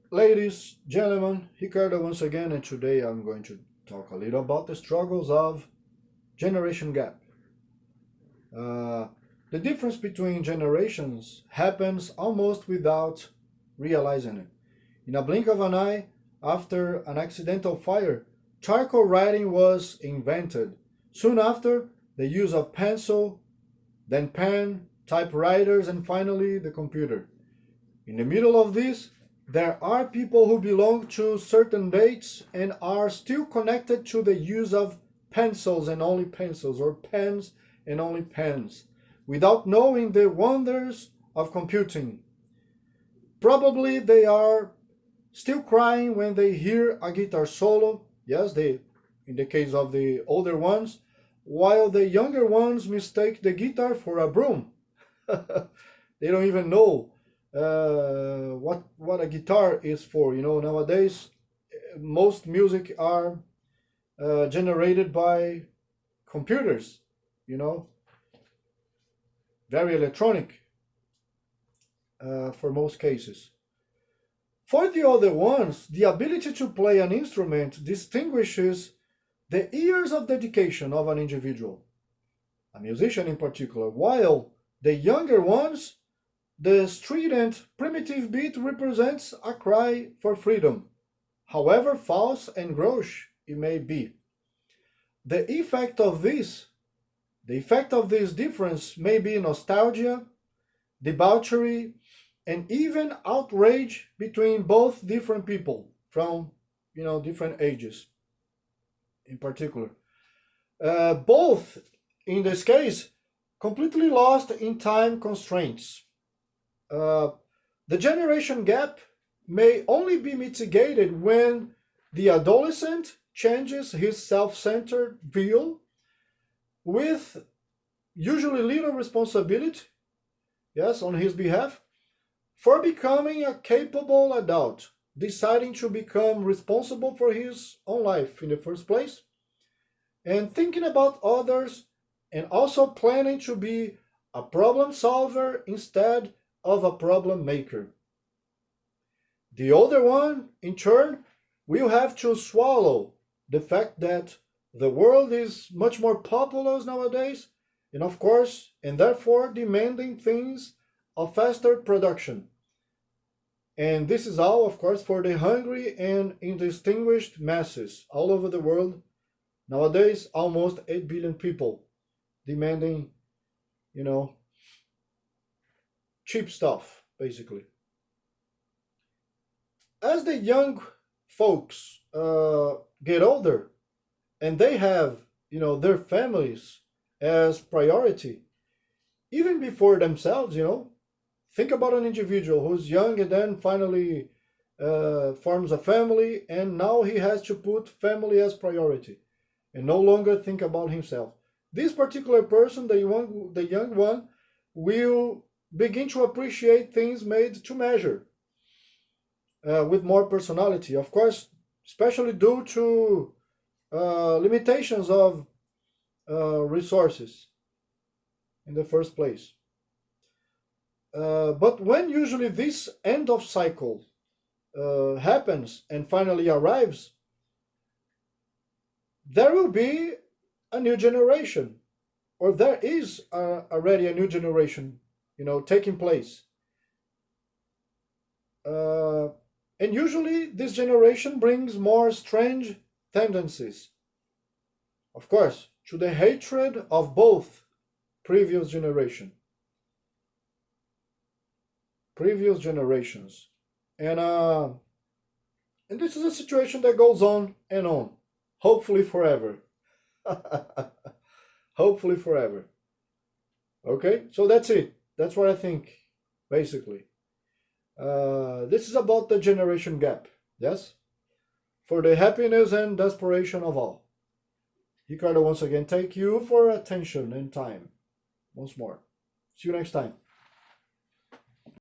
Ladies, gentlemen, Ricardo once again, and today I'm going to talk a little about the struggles of generation gap. Uh, the difference between generations happens almost without realizing it. In a blink of an eye, after an accidental fire, charcoal writing was invented. Soon after, the use of pencil, then pen, typewriters, and finally the computer. In the middle of this, there are people who belong to certain dates and are still connected to the use of pencils and only pencils, or pens and only pens, without knowing the wonders of computing. Probably they are still crying when they hear a guitar solo. Yes, they, in the case of the older ones, while the younger ones mistake the guitar for a broom. They don't even know what a guitar is for. Nowadays most music are generated by computers. You know, very electronic for most cases. For the other ones, the ability to play an instrument distinguishes the years of dedication of an individual, a musician in particular, while the younger ones, the strident primitive beat represents a cry for freedom, however false and gross it may be. The effect of this, the effect of this difference may be nostalgia, debauchery, and even outrage between both different people from different ages in particular. Both, in this case, completely lost in time constraints. Uh, the generation gap may only be mitigated when the adolescent changes his self centered view with usually little responsibility, yes, on his behalf, for becoming a capable adult, deciding to become responsible for his own life in the first place, and thinking about others, and also planning to be a problem solver instead of a problem maker. The older one, in turn, will have to swallow the fact that the world is much more populous nowadays, and of course, and therefore demanding things of faster production. And this is all, of course, for the hungry and indistinguished masses all over the world. Nowadays, almost 8 billion people demanding, you know, cheap stuff, basically. As the young folks get older and they have, their families as priority, even before themselves, think about an individual who's young and then finally forms a family, and now he has to put family as priority and no longer think about himself. This particular person, the young one, will begin to appreciate things made to measure with more personality. Of course, especially due to limitations of resources in the first place. But when usually this end of cycle happens and finally arrives, there will be a new generation, or there is already a new generation, taking place. Uh, and usually this generation brings more strange tendencies, of course, to the hatred of both previous generation, previous generations. And this is a situation that goes on and on, hopefully forever. Hopefully forever. Okay, so that's it. That's what I think, basically. This is about the generation gap, yes? For the happiness and desperation of all. Ricardo, once again, thank you for attention and time. Once more. See you next time.